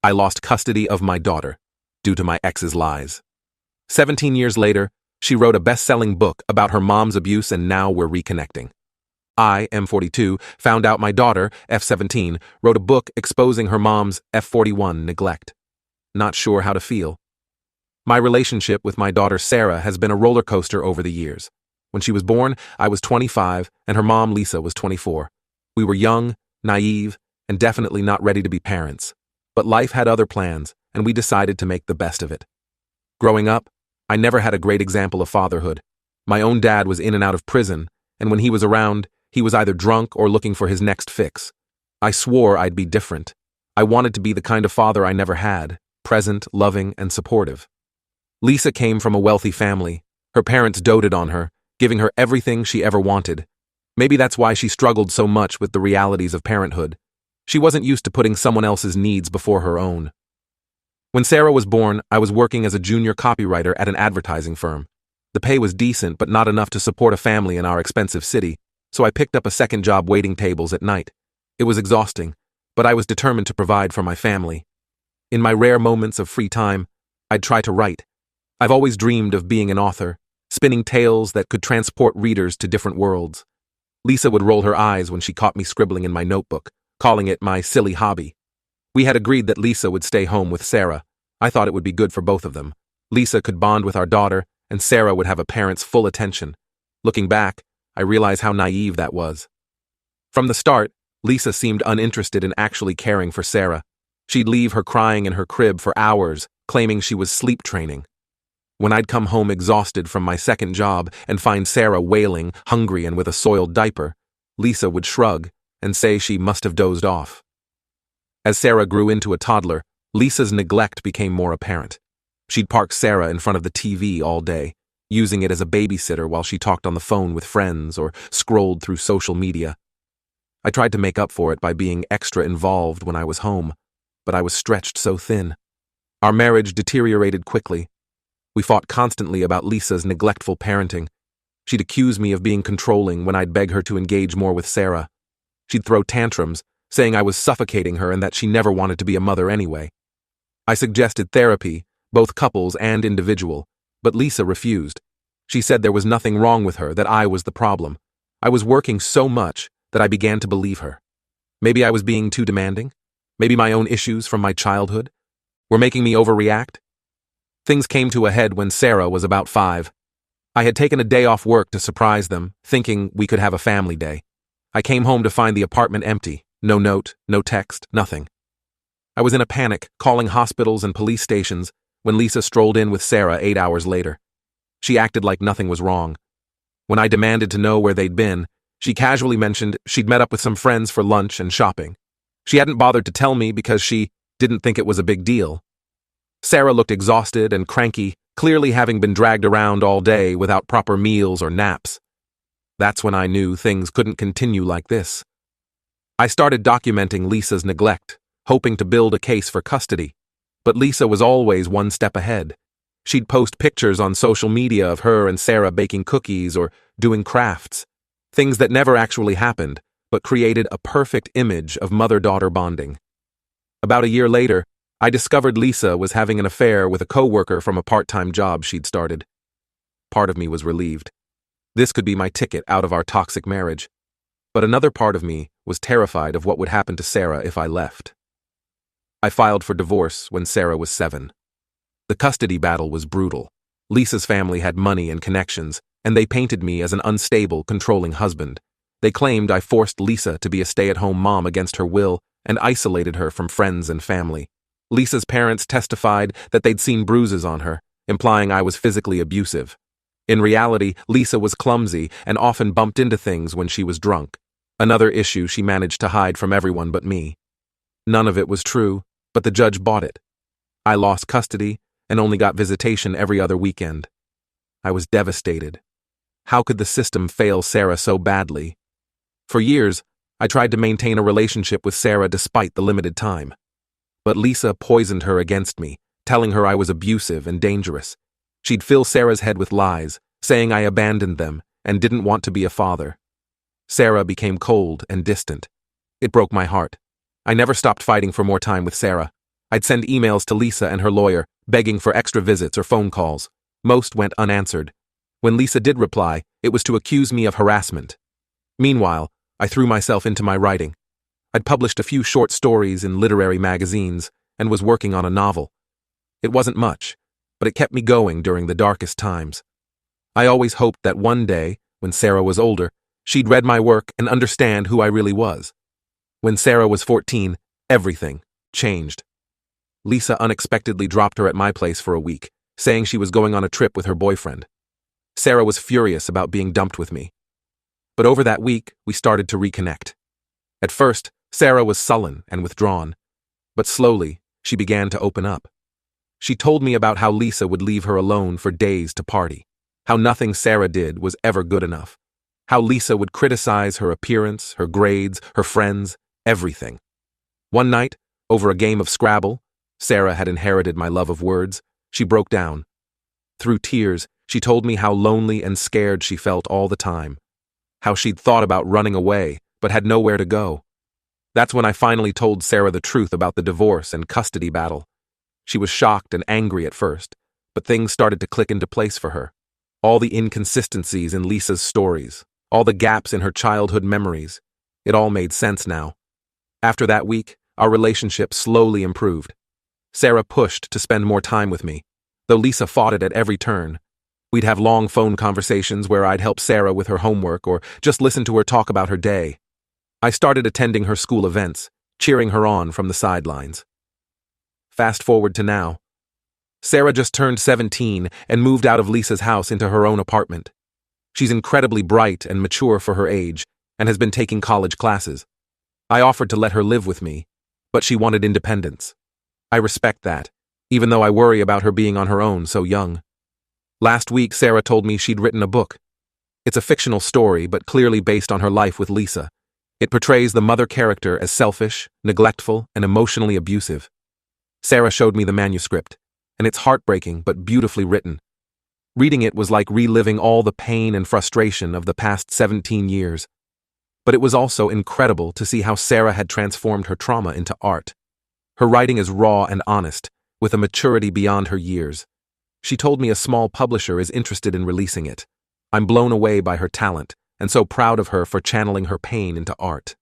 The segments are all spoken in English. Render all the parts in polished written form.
I lost custody of my daughter due to my ex's lies. 17 years later, she wrote a best-selling book about her mom's abuse, and now we're reconnecting. I, M42, found out my daughter, F17, wrote a book exposing her mom's F41 neglect. Not sure how to feel. My relationship with my daughter Sarah has been a roller coaster over the years. When she was born, I was 25, and her mom, Lisa, was 24. We were young, naive, and definitely not ready to be parents. But life had other plans, and we decided to make the best of it. Growing up, I never had a great example of fatherhood. My own dad was in and out of prison, and when he was around, he was either drunk or looking for his next fix. I swore I'd be different. I wanted to be the kind of father I never had, present, loving, and supportive. Lisa came from a wealthy family. Her parents doted on her, giving her everything she ever wanted. Maybe that's why she struggled so much with the realities of parenthood. She wasn't used to putting someone else's needs before her own. When Sarah was born, I was working as a junior copywriter at an advertising firm. The pay was decent, but not enough to support a family in our expensive city, so I picked up a second job waiting tables at night. It was exhausting, but I was determined to provide for my family. In my rare moments of free time, I'd try to write. I've always dreamed of being an author, spinning tales that could transport readers to different worlds. Lisa would roll her eyes when she caught me scribbling in my notebook, calling it my silly hobby. We had agreed that Lisa would stay home with Sarah. I thought it would be good for both of them. Lisa could bond with our daughter, and Sarah would have a parent's full attention. Looking back, I realize how naive that was. From the start, Lisa seemed uninterested in actually caring for Sarah. She'd leave her crying in her crib for hours, claiming she was sleep training. When I'd come home exhausted from my second job and find Sarah wailing, hungry and with a soiled diaper, Lisa would shrug and say she must have dozed off. As Sarah grew into a toddler, Lisa's neglect became more apparent. She'd park Sarah in front of the TV all day, using it as a babysitter while she talked on the phone with friends or scrolled through social media. I tried to make up for it by being extra involved when I was home, but I was stretched so thin. Our marriage deteriorated quickly. We fought constantly about Lisa's neglectful parenting. She'd accuse me of being controlling when I'd beg her to engage more with Sarah. She'd throw tantrums, saying I was suffocating her and that she never wanted to be a mother anyway. I suggested therapy, both couples and individual, but Lisa refused. She said there was nothing wrong with her, that I was the problem. I was working so much that I began to believe her. Maybe I was being too demanding? Maybe my own issues from my childhood were making me overreact? Things came to a head when Sarah was about 5. I had taken a day off work to surprise them, thinking we could have a family day. I came home to find the apartment empty. No note, no text, nothing. I was in a panic, calling hospitals and police stations, when Lisa strolled in with Sarah 8 hours later. She acted like nothing was wrong. When I demanded to know where they'd been, she casually mentioned she'd met up with some friends for lunch and shopping. She hadn't bothered to tell me because she didn't think it was a big deal. Sarah looked exhausted and cranky, clearly having been dragged around all day without proper meals or naps. That's when I knew things couldn't continue like this. I started documenting Lisa's neglect, hoping to build a case for custody. But Lisa was always one step ahead. She'd post pictures on social media of her and Sarah baking cookies or doing crafts, things that never actually happened, but created a perfect image of mother-daughter bonding. About a year later, I discovered Lisa was having an affair with a coworker from a part-time job she'd started. Part of me was relieved. This could be my ticket out of our toxic marriage. But another part of me was terrified of what would happen to Sarah if I left. I filed for divorce when Sarah was 7. The custody battle was brutal. Lisa's family had money and connections, and they painted me as an unstable, controlling husband. They claimed I forced Lisa to be a stay-at-home mom against her will and isolated her from friends and family. Lisa's parents testified that they'd seen bruises on her, implying I was physically abusive. In reality, Lisa was clumsy and often bumped into things when she was drunk, another issue she managed to hide from everyone but me. None of it was true, but the judge bought it. I lost custody and only got visitation every other weekend. I was devastated. How could the system fail Sarah so badly? For years, I tried to maintain a relationship with Sarah despite the limited time. But Lisa poisoned her against me, telling her I was abusive and dangerous. She'd fill Sarah's head with lies, saying I abandoned them and didn't want to be a father. Sarah became cold and distant. It broke my heart. I never stopped fighting for more time with Sarah. I'd send emails to Lisa and her lawyer, begging for extra visits or phone calls. Most went unanswered. When Lisa did reply, it was to accuse me of harassment. Meanwhile, I threw myself into my writing. I'd published a few short stories in literary magazines and was working on a novel. It wasn't much, but it kept me going during the darkest times. I always hoped that one day, when Sarah was older, she'd read my work and understand who I really was. When Sarah was 14, everything changed. Lisa unexpectedly dropped her at my place for a week, saying she was going on a trip with her boyfriend. Sarah was furious about being dumped with me. But over that week, we started to reconnect. At first, Sarah was sullen and withdrawn, but slowly, she began to open up. She told me about how Lisa would leave her alone for days to party, how nothing Sarah did was ever good enough, how Lisa would criticize her appearance, her grades, her friends, everything. One night, over a game of Scrabble, Sarah had inherited my love of words, she broke down. Through tears, she told me how lonely and scared she felt all the time, how she'd thought about running away, but had nowhere to go. That's when I finally told Sarah the truth about the divorce and custody battle. She was shocked and angry at first, but things started to click into place for her. All the inconsistencies in Lisa's stories, all the gaps in her childhood memories, it all made sense now. After that week, our relationship slowly improved. Sarah pushed to spend more time with me, though Lisa fought it at every turn. We'd have long phone conversations where I'd help Sarah with her homework or just listen to her talk about her day. I started attending her school events, cheering her on from the sidelines. Fast forward to now. Sarah just turned 17 and moved out of Lisa's house into her own apartment. She's incredibly bright and mature for her age and has been taking college classes. I offered to let her live with me, but she wanted independence. I respect that, even though I worry about her being on her own so young. Last week, Sarah told me she'd written a book. It's a fictional story, but clearly based on her life with Lisa. It portrays the mother character as selfish, neglectful, and emotionally abusive. Sarah showed me the manuscript, and it's heartbreaking but beautifully written. Reading it was like reliving all the pain and frustration of the past 17 years. But it was also incredible to see how Sarah had transformed her trauma into art. Her writing is raw and honest, with a maturity beyond her years. She told me a small publisher is interested in releasing it. I'm blown away by her talent, and so proud of her for channeling her pain into art.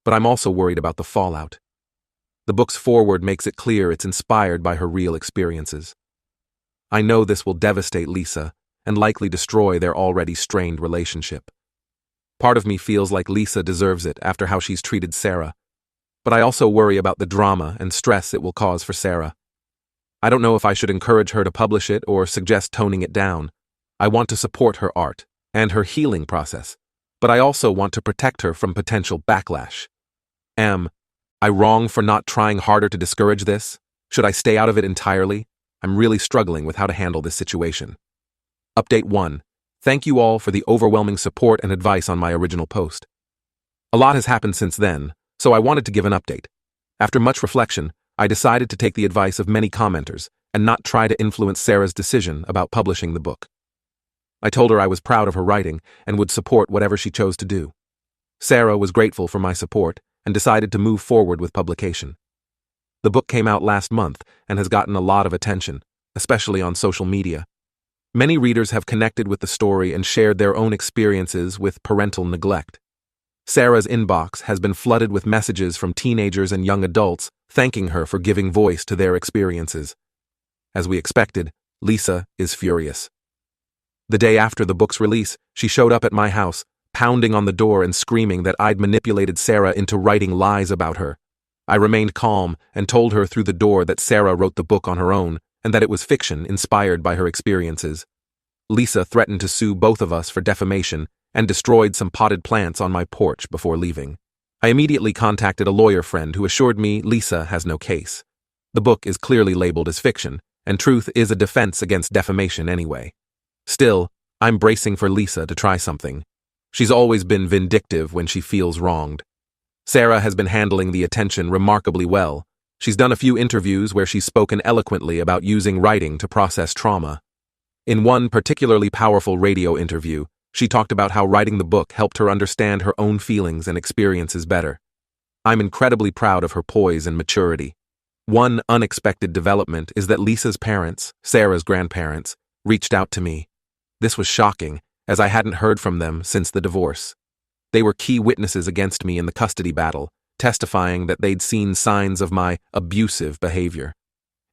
But I'm also worried about the fallout. The book's foreword makes it clear it's inspired by her real experiences. I know this will devastate Lisa and likely destroy their already strained relationship. Part of me feels like Lisa deserves it after how she's treated Sarah, but I also worry about the drama and stress it will cause for Sarah. I don't know if I should encourage her to publish it or suggest toning it down. I want to support her art and her healing process, but I also want to protect her from potential backlash. Am I wrong for not trying harder to discourage this? Should I stay out of it entirely? I'm really struggling with how to handle this situation. Update 1. Thank you all for the overwhelming support and advice on my original post. A lot has happened since then, so I wanted to give an update. After much reflection, I decided to take the advice of many commenters and not try to influence Sarah's decision about publishing the book. I told her I was proud of her writing and would support whatever she chose to do. Sarah was grateful for my support and decided to move forward with publication. The book came out last month and has gotten a lot of attention, especially on social media. Many readers have connected with the story and shared their own experiences with parental neglect. Sarah's inbox has been flooded with messages from teenagers and young adults thanking her for giving voice to their experiences. As we expected, Lisa is furious. The day after the book's release, she showed up at my house, pounding on the door and screaming that I'd manipulated Sarah into writing lies about her. I remained calm and told her through the door that Sarah wrote the book on her own and that it was fiction inspired by her experiences. Lisa threatened to sue both of us for defamation and destroyed some potted plants on my porch before leaving. I immediately contacted a lawyer friend who assured me Lisa has no case. The book is clearly labeled as fiction, and truth is a defense against defamation anyway. Still, I'm bracing for Lisa to try something. She's always been vindictive when she feels wronged. Sarah has been handling the attention remarkably well. She's done a few interviews where she's spoken eloquently about using writing to process trauma. In one particularly powerful radio interview, she talked about how writing the book helped her understand her own feelings and experiences better. I'm incredibly proud of her poise and maturity. One unexpected development is that Lisa's parents, Sarah's grandparents, reached out to me. This was shocking, as I hadn't heard from them since the divorce. They were key witnesses against me in the custody battle, testifying that they'd seen signs of my abusive behavior.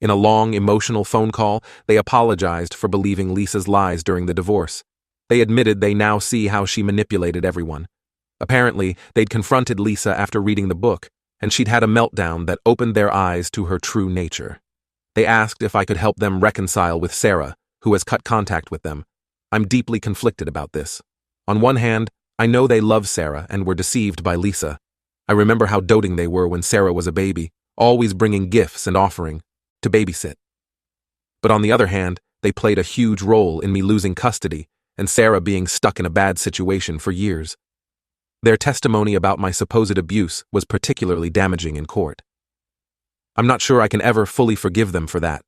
In a long, emotional phone call, they apologized for believing Lisa's lies during the divorce. They admitted they now see how she manipulated everyone. Apparently, they'd confronted Lisa after reading the book, and she'd had a meltdown that opened their eyes to her true nature. They asked if I could help them reconcile with Sarah, who has cut contact with them. I'm deeply conflicted about this. On one hand, I know they love Sarah and were deceived by Lisa. I remember how doting they were when Sarah was a baby, always bringing gifts and offering to babysit. But on the other hand, they played a huge role in me losing custody and Sarah being stuck in a bad situation for years. Their testimony about my supposed abuse was particularly damaging in court. I'm not sure I can ever fully forgive them for that.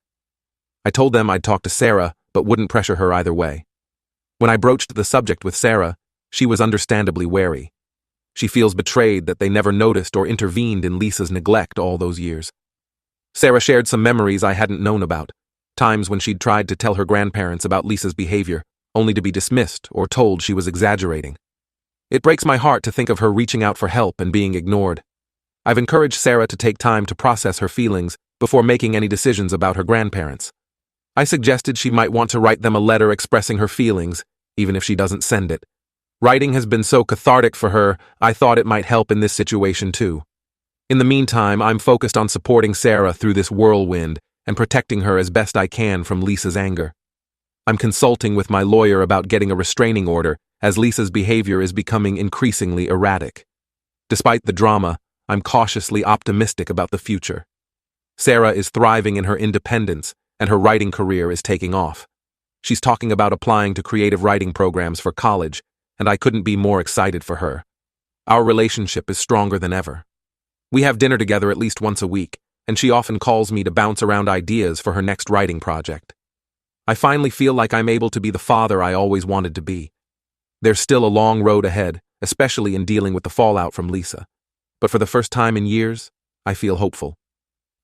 I told them I'd talk to Sarah, but wouldn't pressure her either way. When I broached the subject with Sarah, she was understandably wary. She feels betrayed that they never noticed or intervened in Lisa's neglect all those years. Sarah shared some memories I hadn't known about, times when she'd tried to tell her grandparents about Lisa's behavior, only to be dismissed or told she was exaggerating. It breaks my heart to think of her reaching out for help and being ignored. I've encouraged Sarah to take time to process her feelings before making any decisions about her grandparents. I suggested she might want to write them a letter expressing her feelings, even if she doesn't send it. Writing has been so cathartic for her, I thought it might help in this situation too. In the meantime, I'm focused on supporting Sarah through this whirlwind and protecting her as best I can from Lisa's anger. I'm consulting with my lawyer about getting a restraining order, as Lisa's behavior is becoming increasingly erratic. Despite the drama, I'm cautiously optimistic about the future. Sarah is thriving in her independence, and her writing career is taking off. She's talking about applying to creative writing programs for college, and I couldn't be more excited for her. Our relationship is stronger than ever. We have dinner together at least once a week, and she often calls me to bounce around ideas for her next writing project. I finally feel like I'm able to be the father I always wanted to be. There's still a long road ahead, especially in dealing with the fallout from Lisa. But for the first time in years, I feel hopeful.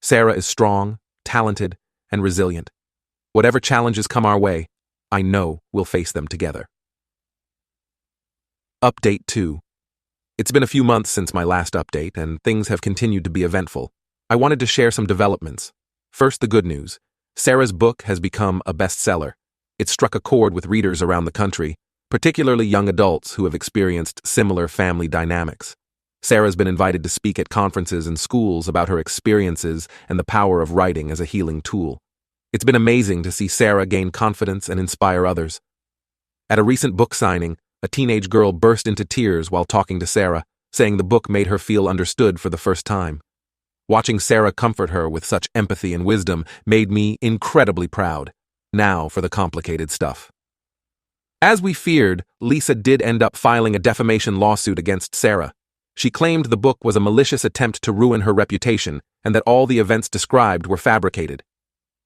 Sarah is strong, talented, and resilient. Whatever challenges come our way, I know we'll face them together. Update 2. It's been a few months since my last update, and things have continued to be eventful. I wanted to share some developments. First, the good news. Sarah's book has become a bestseller. It struck a chord with readers around the country, particularly young adults who have experienced similar family dynamics. Sarah's been invited to speak at conferences and schools about her experiences and the power of writing as a healing tool. It's been amazing to see Sarah gain confidence and inspire others. At a recent book signing, a teenage girl burst into tears while talking to Sarah, saying the book made her feel understood for the first time. Watching Sarah comfort her with such empathy and wisdom made me incredibly proud. Now for the complicated stuff. As we feared, Lisa did end up filing a defamation lawsuit against Sarah. She claimed the book was a malicious attempt to ruin her reputation and that all the events described were fabricated.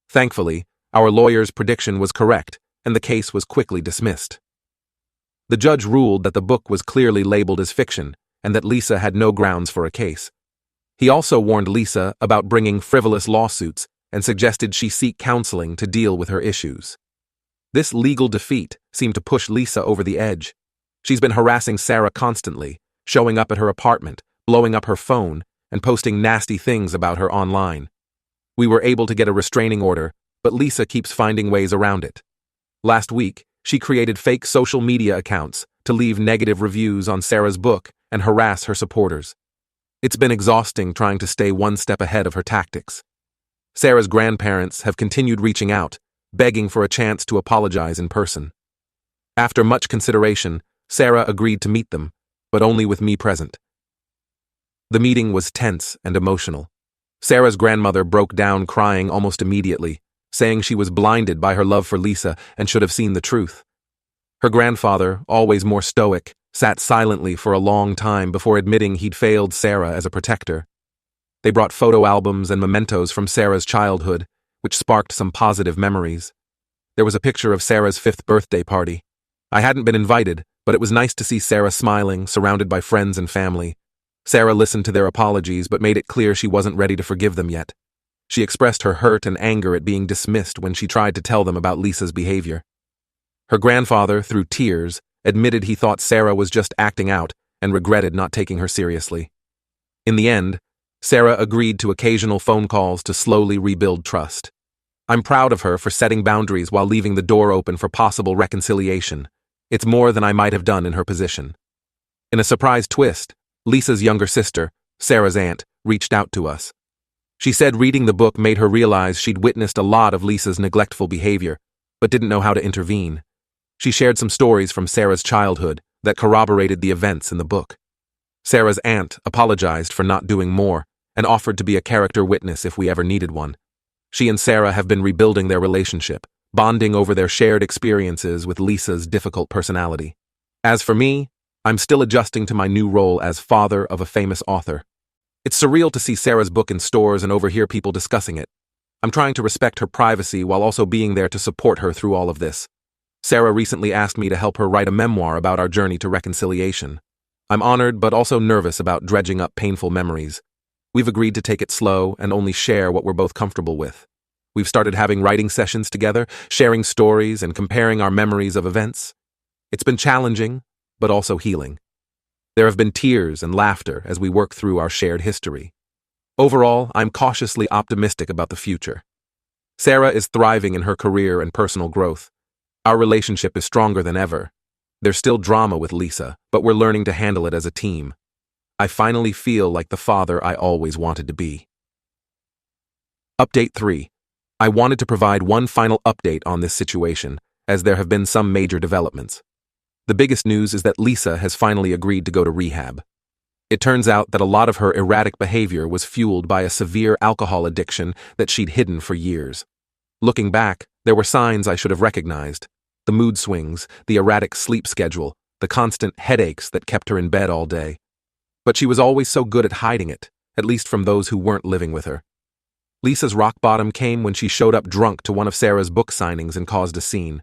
Thankfully, our lawyer's prediction was correct, and the case was quickly dismissed. The judge ruled that the book was clearly labeled as fiction and that Lisa had no grounds for a case. He also warned Lisa about bringing frivolous lawsuits and suggested she seek counseling to deal with her issues. This legal defeat seemed to push Lisa over the edge. She's been harassing Sarah constantly, showing up at her apartment, blowing up her phone, and posting nasty things about her online. We were able to get a restraining order, but Lisa keeps finding ways around it. Last week, she created fake social media accounts to leave negative reviews on Sarah's book and harass her supporters. It's been exhausting trying to stay one step ahead of her tactics. Sarah's grandparents have continued reaching out, begging for a chance to apologize in person. After much consideration, Sarah agreed to meet them, but only with me present. The meeting was tense and emotional. Sarah's grandmother broke down crying almost immediately, saying she was blinded by her love for Lisa and should have seen the truth. Her grandfather, always more stoic, sat silently for a long time before admitting he'd failed Sarah as a protector. They brought photo albums and mementos from Sarah's childhood, which sparked some positive memories. There was a picture of Sarah's 5th birthday party. I hadn't been invited, but it was nice to see Sarah smiling, surrounded by friends and family. Sarah listened to their apologies but made it clear she wasn't ready to forgive them yet. She expressed her hurt and anger at being dismissed when she tried to tell them about Lisa's behavior. Her grandfather, through tears, admitted he thought Sarah was just acting out and regretted not taking her seriously. In the end, Sarah agreed to occasional phone calls to slowly rebuild trust. I'm proud of her for setting boundaries while leaving the door open for possible reconciliation. It's more than I might have done in her position. In a surprise twist, Lisa's younger sister, Sarah's aunt, reached out to us. She said reading the book made her realize she'd witnessed a lot of Lisa's neglectful behavior, but didn't know how to intervene. She shared some stories from Sarah's childhood that corroborated the events in the book. Sarah's aunt apologized for not doing more and offered to be a character witness if we ever needed one. She and Sarah have been rebuilding their relationship, bonding over their shared experiences with Lisa's difficult personality. As for me, I'm still adjusting to my new role as father of a famous author. It's surreal to see Sarah's book in stores and overhear people discussing it. I'm trying to respect her privacy while also being there to support her through all of this. Sarah recently asked me to help her write a memoir about our journey to reconciliation. I'm honored but also nervous about dredging up painful memories. We've agreed to take it slow and only share what we're both comfortable with. We've started having writing sessions together, sharing stories and comparing our memories of events. It's been challenging, but also healing. There have been tears and laughter as we work through our shared history. Overall, I'm cautiously optimistic about the future. Sarah is thriving in her career and personal growth. Our relationship is stronger than ever. There's still drama with Lisa, but we're learning to handle it as a team. I finally feel like the father I always wanted to be. Update 3. I wanted to provide one final update on this situation, as there have been some major developments. The biggest news is that Lisa has finally agreed to go to rehab. It turns out that a lot of her erratic behavior was fueled by a severe alcohol addiction that she'd hidden for years. Looking back, there were signs I should have recognized. The mood swings, the erratic sleep schedule, the constant headaches that kept her in bed all day. But she was always so good at hiding it, at least from those who weren't living with her. Lisa's rock bottom came when she showed up drunk to one of Sarah's book signings and caused a scene.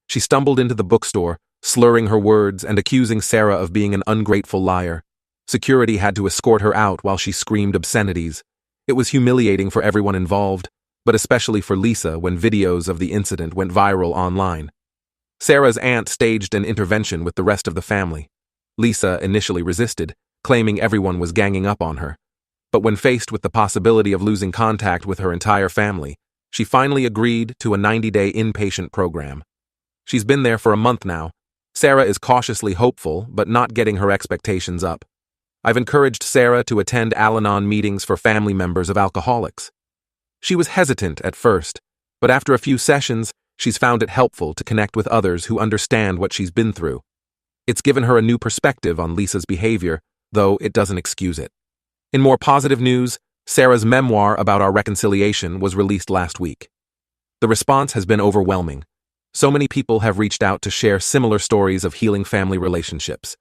She stumbled into the bookstore, slurring her words and accusing Sarah of being an ungrateful liar. Security had to escort her out while she screamed obscenities. It was humiliating for everyone involved, but especially for Lisa when videos of the incident went viral online. Sarah's aunt staged an intervention with the rest of the family. Lisa initially resisted, claiming everyone was ganging up on her. But when faced with the possibility of losing contact with her entire family, she finally agreed to a 90-day inpatient program. She's been there for a month now. Sarah is cautiously hopeful, but not getting her expectations up. I've encouraged Sarah to attend Al-Anon meetings for family members of alcoholics. She was hesitant at first, but after a few sessions, she's found it helpful to connect with others who understand what she's been through. It's given her a new perspective on Lisa's behavior, though it doesn't excuse it. In more positive news, Sarah's memoir about our reconciliation was released last week. The response has been overwhelming. So many people have reached out to share similar stories of healing family relationships.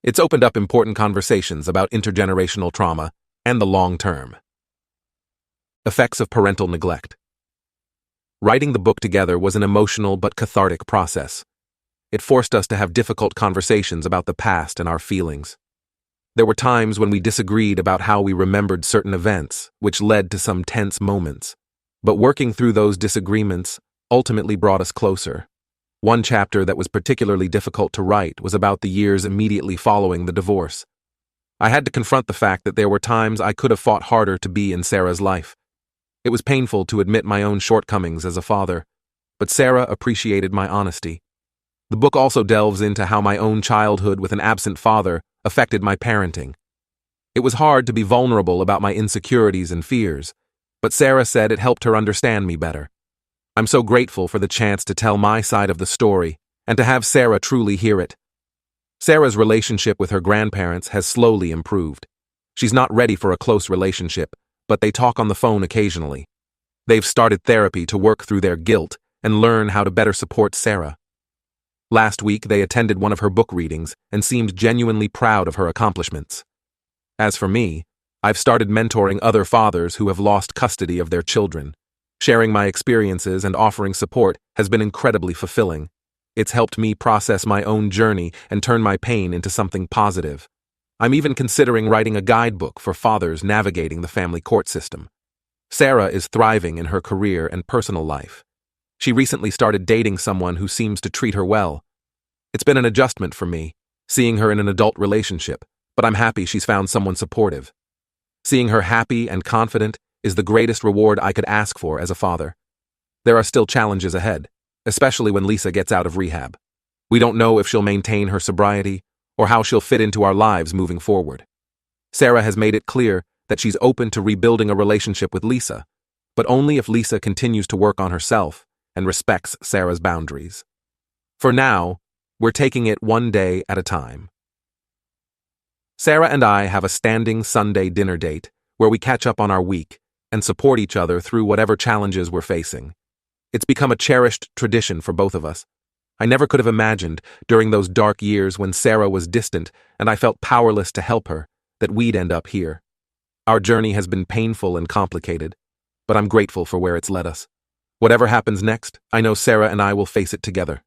It's opened up important conversations about intergenerational trauma and the long term. Effects of parental neglect. Writing the book together was an emotional but cathartic process. It forced us to have difficult conversations about the past and our feelings. There were times when we disagreed about how we remembered certain events, which led to some tense moments. But working through those disagreements ultimately brought us closer. One chapter that was particularly difficult to write was about the years immediately following the divorce. I had to confront the fact that there were times I could have fought harder to be in Sarah's life. It was painful to admit my own shortcomings as a father, but Sarah appreciated my honesty. The book also delves into how my own childhood with an absent father affected my parenting. It was hard to be vulnerable about my insecurities and fears, but Sarah said it helped her understand me better. I'm so grateful for the chance to tell my side of the story and to have Sarah truly hear it. Sarah's relationship with her grandparents has slowly improved. She's not ready for a close relationship, but they talk on the phone occasionally. They've started therapy to work through their guilt and learn how to better support Sarah. Last week, they attended one of her book readings and seemed genuinely proud of her accomplishments. As for me, I've started mentoring other fathers who have lost custody of their children. Sharing my experiences and offering support has been incredibly fulfilling. It's helped me process my own journey and turn my pain into something positive. I'm even considering writing a guidebook for fathers navigating the family court system. Sarah is thriving in her career and personal life. She recently started dating someone who seems to treat her well. It's been an adjustment for me, seeing her in an adult relationship, but I'm happy she's found someone supportive. Seeing her happy and confident is the greatest reward I could ask for as a father. There are still challenges ahead, especially when Lisa gets out of rehab. We don't know if she'll maintain her sobriety or how she'll fit into our lives moving forward. Sarah has made it clear that she's open to rebuilding a relationship with Lisa, but only if Lisa continues to work on herself and respects Sarah's boundaries. For now, we're taking it one day at a time. Sarah and I have a standing Sunday dinner date where we catch up on our week and support each other through whatever challenges we're facing. It's become a cherished tradition for both of us. I never could have imagined, during those dark years when Sarah was distant and I felt powerless to help her, that we'd end up here. Our journey has been painful and complicated, but I'm grateful for where it's led us. Whatever happens next, I know Sarah and I will face it together.